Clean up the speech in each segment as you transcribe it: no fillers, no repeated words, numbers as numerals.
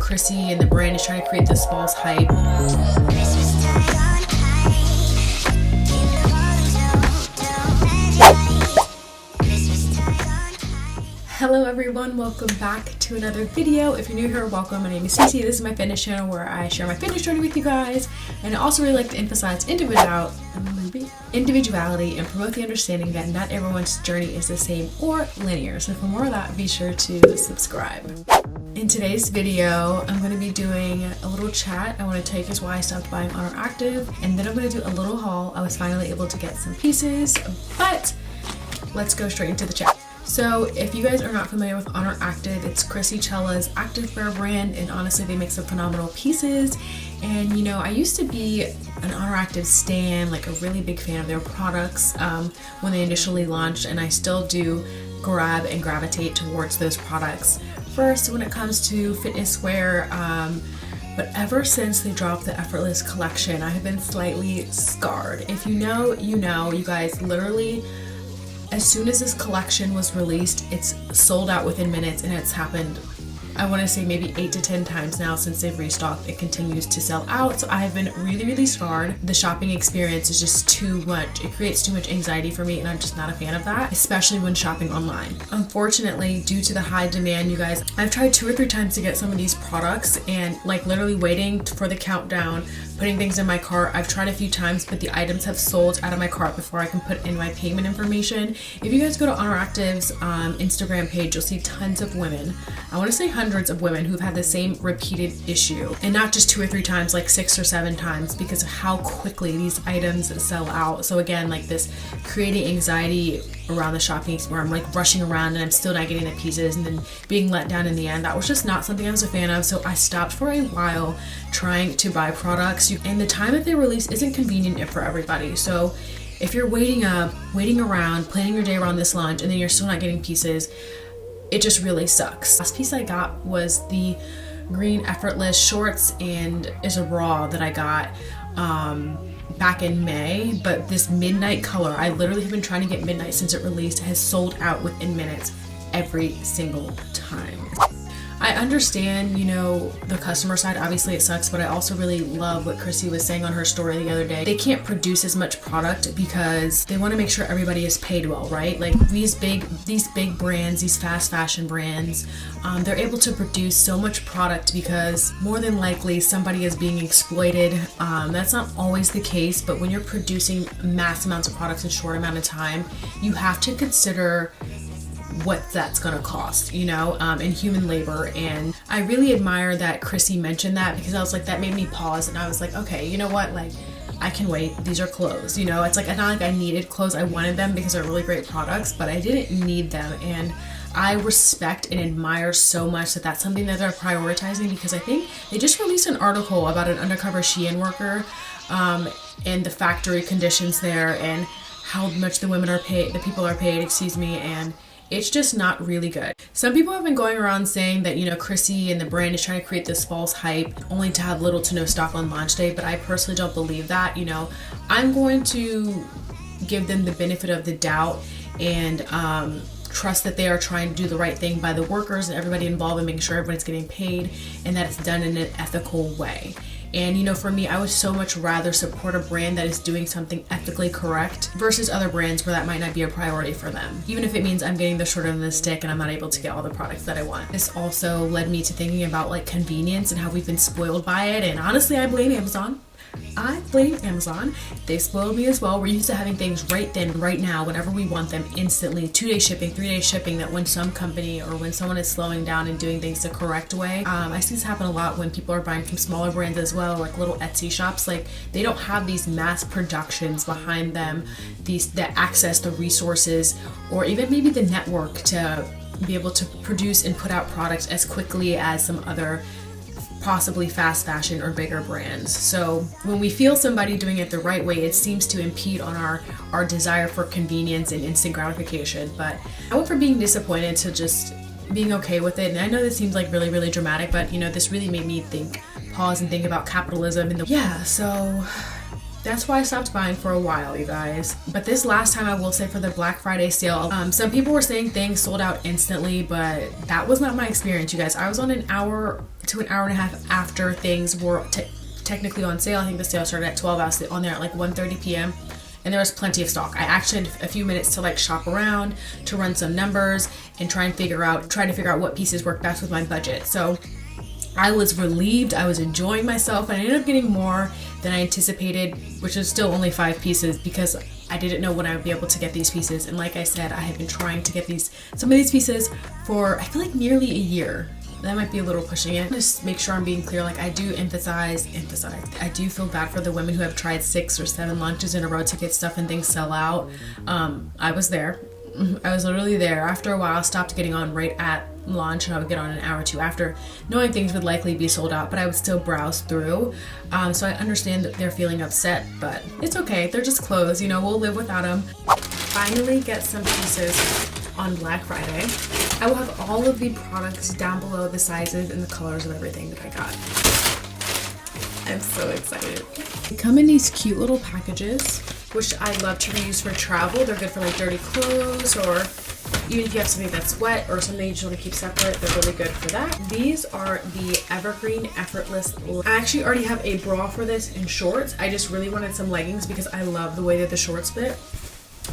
Chrissy and the brand is trying to create this false hype. Hello everyone, welcome back to another video. If you're new here, welcome. My name is Cece. This is my fitness channel where I share my fitness journey with you guys, and I also really like to emphasize individuality and promote the understanding that not everyone's journey is the same or linear. So for more of that, be sure to subscribe. In today's video, I'm going to be doing a little chat. I want to tell you guys why I stopped buying Oner Active, and then I'm going to do a little haul. I was finally able to get some pieces, but let's go straight into the chat. So if you guys are not familiar with Oner Active, it's Chrissy Cella's active wear brand, and honestly they make some phenomenal pieces. And you know, I used to be an Oner Active stan, like a really big fan of their products when they initially launched, and I still do grab and gravitate towards those products first when it comes to fitness wear. But ever since they dropped the Effortless collection, I have been slightly scarred. If you know, you know. You guys, literally as soon as this collection was released, it's sold out within minutes, and it's happened, I want to say maybe 8 to 10 times now since they've restocked. It continues to sell out, so I have been really scarred. The shopping experience is just too much. It creates too much anxiety for me, and I'm just not a fan of that, especially when shopping online. Unfortunately, due to the high demand, you guys, I've tried 2 or 3 times to get some of these products, and like literally waiting for the countdown, putting things in my cart. I've tried a few times, but the items have sold out of my cart before I can put in my payment information. If you guys go to Oner Active's Instagram page, you'll see tons of women, I want to say hundreds of women, who've had the same repeated issue, and not just 2 or 3 times, like 6 or 7 times, because of how quickly these items sell out. So again, like this creating anxiety around the shopping where I'm like rushing around and I'm still not getting the pieces and then being let down in the end. That was just not something I was a fan of, so I stopped for a while trying to buy products. And the time that they release isn't convenient for everybody. So if you're waiting around, planning your day around this launch, and then you're still not getting pieces, it just really sucks. Last piece I got was the green Effortless shorts, and is a raw that I got back in May, but this midnight color, I literally have been trying to get midnight since it released, has sold out within minutes every single time. I understand, you know, the customer side, obviously it sucks, but I also really love what Chrissy was saying on her story the other day. They can't produce as much product because they want to make sure everybody is paid well, right? Like these big brands, these fast fashion brands, they're able to produce so much product because more than likely somebody is being exploited. That's not always the case, but when you're producing mass amounts of products in a short amount of time, you have to consider what that's gonna cost, you know, in human labor. And I really admire that Chrissy mentioned that, because I was like, that made me pause, and I was like, okay, you know what, like I can wait. These are clothes, you know. It's like, not like I needed clothes. I wanted them because they're really great products, but I didn't need them. And I respect and admire so much that that's something that they're prioritizing, because I think they just released an article about an undercover Shein worker and the factory conditions there, and how much the people are paid, excuse me, and it's just not really good. Some people have been going around saying that, you know, Chrissy and the brand is trying to create this false hype only to have little to no stock on launch day, but I personally don't believe that. You know, I'm going to give them the benefit of the doubt and trust that they are trying to do the right thing by the workers and everybody involved, and making sure everyone's getting paid and that it's done in an ethical way. And you know, for me, I would so much rather support a brand that is doing something ethically correct versus other brands where that might not be a priority for them, even if it means I'm getting the short end of the stick and I'm not able to get all the products that I want. This also led me to thinking about like convenience and how we've been spoiled by it, and honestly I blame Amazon. They spoiled me as well. We're used to having things right then, right now, whenever we want them, instantly, 2-day shipping, 3-day shipping, that when some company or when someone is slowing down and doing things the correct way, I see this happen a lot when people are buying from smaller brands as well, like little Etsy shops. Like they don't have these mass productions behind them, that access the resources, or even maybe the network to be able to produce and put out products as quickly as some other possibly fast fashion or bigger brands. So when we feel somebody doing it the right way, it seems to impede on our desire for convenience and instant gratification. But I went from being disappointed to just being okay with it. And I know this seems like really dramatic, but you know, this really made me pause and think about capitalism and so That's why I stopped buying for a while, you guys. But this last time, I will say, for the Black Friday sale, some people were saying things sold out instantly, but that was not my experience, you guys. I was on an hour to an hour and a half after things were technically on sale. I think the sale started at 12. I was on there at like 1:30 p.m. and there was plenty of stock. I actually had a few minutes to like shop around, to run some numbers and try to figure out what pieces work best with my budget. So I was relieved. I was enjoying myself, and I ended up getting more than I anticipated, which is still only 5 pieces because I didn't know when I would be able to get these pieces. And like I said, I have been trying to get some of these pieces for, I feel like, nearly a year. That might be a little pushing it. Just make sure I'm being clear. Like, I do emphasize. I do feel bad for the women who have tried 6 or 7 launches in a row to get stuff and things sell out. I was there. I was literally there. After a while, I stopped getting on right at launch, and I would get on an hour or two after, knowing things would likely be sold out, but I would still browse through. So I understand that they're feeling upset, but it's okay. They're just clothes, you know, we'll live without them. Finally get some pieces on Black Friday. I will have all of the products down below, the sizes and the colors of everything that I got. I'm so excited. They come in these cute little packages, which I love to reuse for travel. They're good for like dirty clothes, or even if you have something that's wet or something you just want to keep separate, they're really good for that. These are the Evergreen Effortless. I actually already have a bra for this in shorts. I just really wanted some leggings because I love the way that the shorts fit.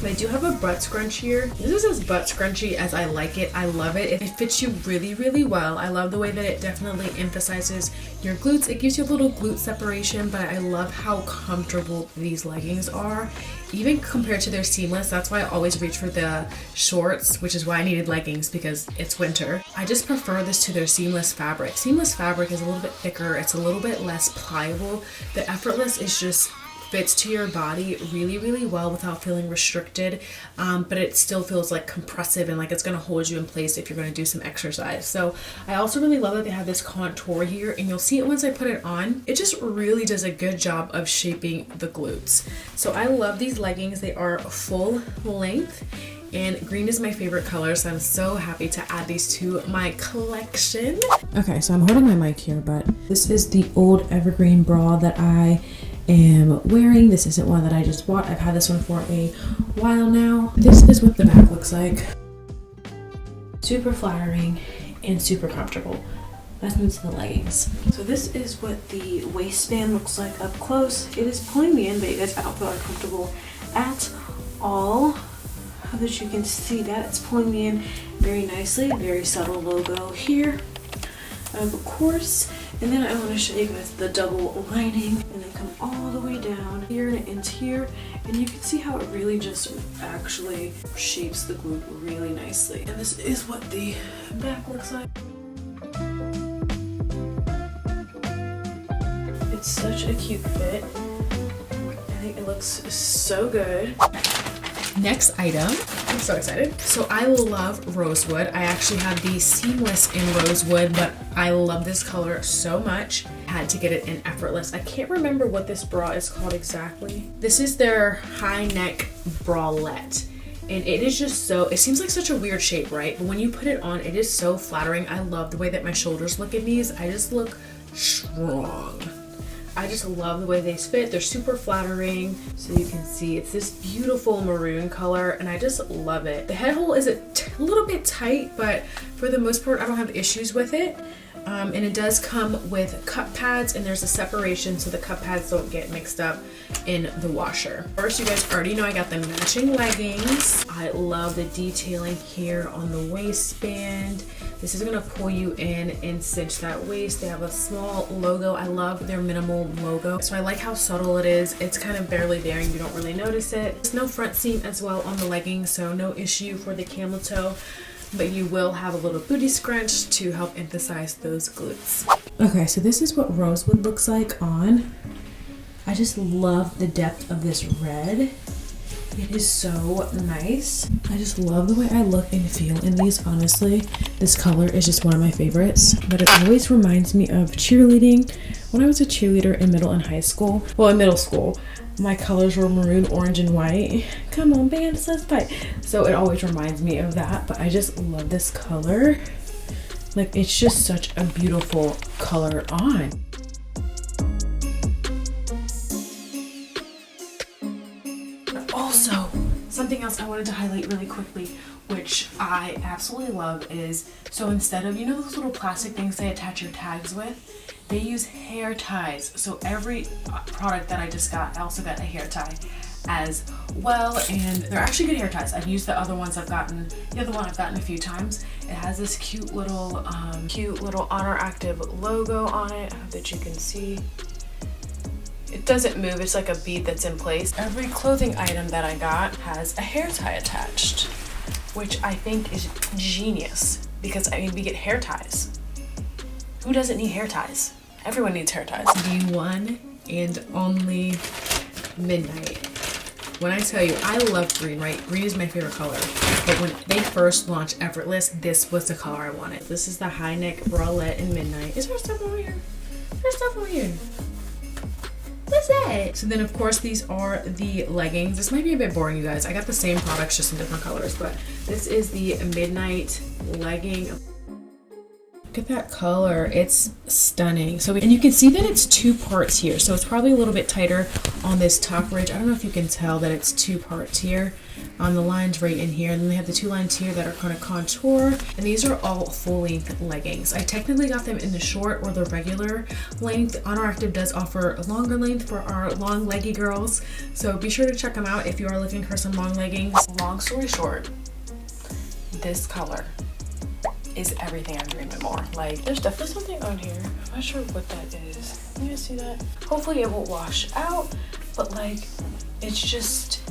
But I do have a butt scrunch here. This is as butt scrunchy as I like it. I love it. It fits you really, really well. I love the way that it definitely emphasizes your glutes. It gives you a little glute separation, but I love how comfortable these leggings are. Even compared to their seamless, that's why I always reach for the shorts, which is why I needed leggings, because it's winter. I just prefer this to their seamless fabric. Seamless fabric is a little bit thicker. It's a little bit less pliable. The Effortless is just fits to your body really, really well without feeling restricted, but it still feels like compressive and like it's going to hold you in place if you're going to do some exercise. So I also really love that they have this contour here, and you'll see it once I put it on. It just really does a good job of shaping the glutes. So I love these leggings. They are full length, and green is my favorite color, so I'm so happy to add these to my collection. Okay, so I'm holding my mic here, but this is the old Evergreen bra that I am wearing. This isn't one that I just bought. I've had this one for a while now. This is what the back looks like. Super flattering and super comfortable. Let's move to the leggings. So this is what the waistband looks like up close. It is pulling me in, but you guys, I don't feel uncomfortable at all. How that you can see that it's pulling me in very nicely. Very subtle logo here, of course. And then I want to show you guys the double lining, and then come all the way down here and into here, and you can see how it really just actually shapes the glute really nicely. And this is what the back looks like. It's such a cute fit. I think it looks so good. Next item, I'm so excited. So I love Rosewood. I actually have the seamless in Rosewood, but I love this color so much. I had to get it in Effortless. I can't remember what this bra is called exactly. This is their high neck bralette. And it is just so, it seems like such a weird shape, right? But when you put it on, it is so flattering. I love the way that my shoulders look in these. I just look strong. I just love the way they fit. They're super flattering. So you can see it's this beautiful maroon color, and I just love it. The head hole is a little bit tight, but for the most part, I don't have issues with it. And it does come with cup pads, and there's a separation so the cup pads don't get mixed up in the washer. First, you guys already know I got the matching leggings. I love the detailing here on the waistband. This is gonna pull you in and cinch that waist. They have a small logo. I love their minimal logo. So I like how subtle it is. It's kind of barely there and you don't really notice it. There's no front seam as well on the leggings, so no issue for the camel toe. But you will have a little booty scrunch to help emphasize those glutes. Okay, so this is what Rosewood looks like on. I just love the depth of this red. It is so nice. I just love the way I look and feel in these, honestly. This color is just one of my favorites, but it always reminds me of cheerleading. When I was a cheerleader in middle and high school, well, in middle school, my colors were maroon, orange, and white. Come on, bands, let's fight. So it always reminds me of that, but I just love this color. Like, it's just such a beautiful color on. something else I wanted to highlight really quickly, which I absolutely love, is so instead of, you know, those little plastic things they attach your tags with, they use hair ties. So every product that I just got, I also got a hair tie as well, and they're actually good hair ties. I've used the other ones I've gotten. The other one I've gotten a few times. It has this cute little Honor Active logo on it. I hope that you can see. It doesn't move, it's like a bead that's in place. Every clothing item that I got has a hair tie attached, which I think is genius, because I mean, we get hair ties. Who doesn't need hair ties? Everyone needs hair ties. The one and only Midnight. When I tell you, I love green, right? Green is my favorite color. But when they first launched Effortless, this was the color I wanted. This is the high neck bralette in Midnight. Is there stuff over here? There's stuff over here. What's that? So then, of course, these are the leggings. This might be a bit boring, you guys. I got the same products, just in different colors, but this is the Midnight legging. Look at that color, it's stunning. So, and you can see that it's two parts here, so it's probably a little bit tighter on this top ridge. I don't know if you can tell that it's two parts here. The lines right in here, and then they have the two lines here that are kind of contour, and these are all full length leggings. I technically got them in the short or the regular length. Honor Active does offer a longer length for our long leggy girls, so be sure to check them out if you are looking for some long leggings. Long story short, this color is everything I'm dreaming more. Like, there's definitely something on here. I'm not sure what that is. Can you guys see that? Hopefully it won't wash out, but like, it's just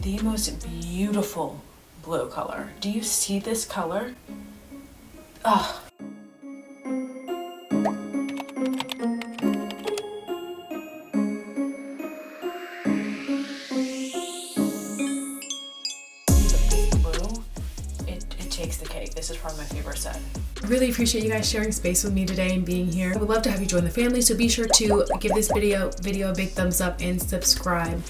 the most beautiful blue color. Do you see this color? Oh. Takes the cake. This is probably my favorite set. I really appreciate you guys sharing space with me today and being here. I would love to have you join the family, so be sure to give this video a big thumbs up and subscribe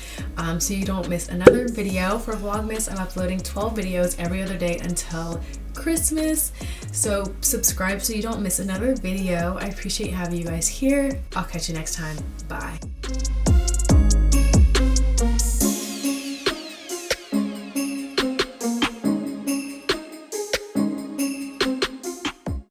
so you don't miss another video. For Vlogmas, I'm uploading 12 videos every other day until Christmas, so subscribe so you don't miss another video. I appreciate having you guys here. I'll catch you next time. Bye.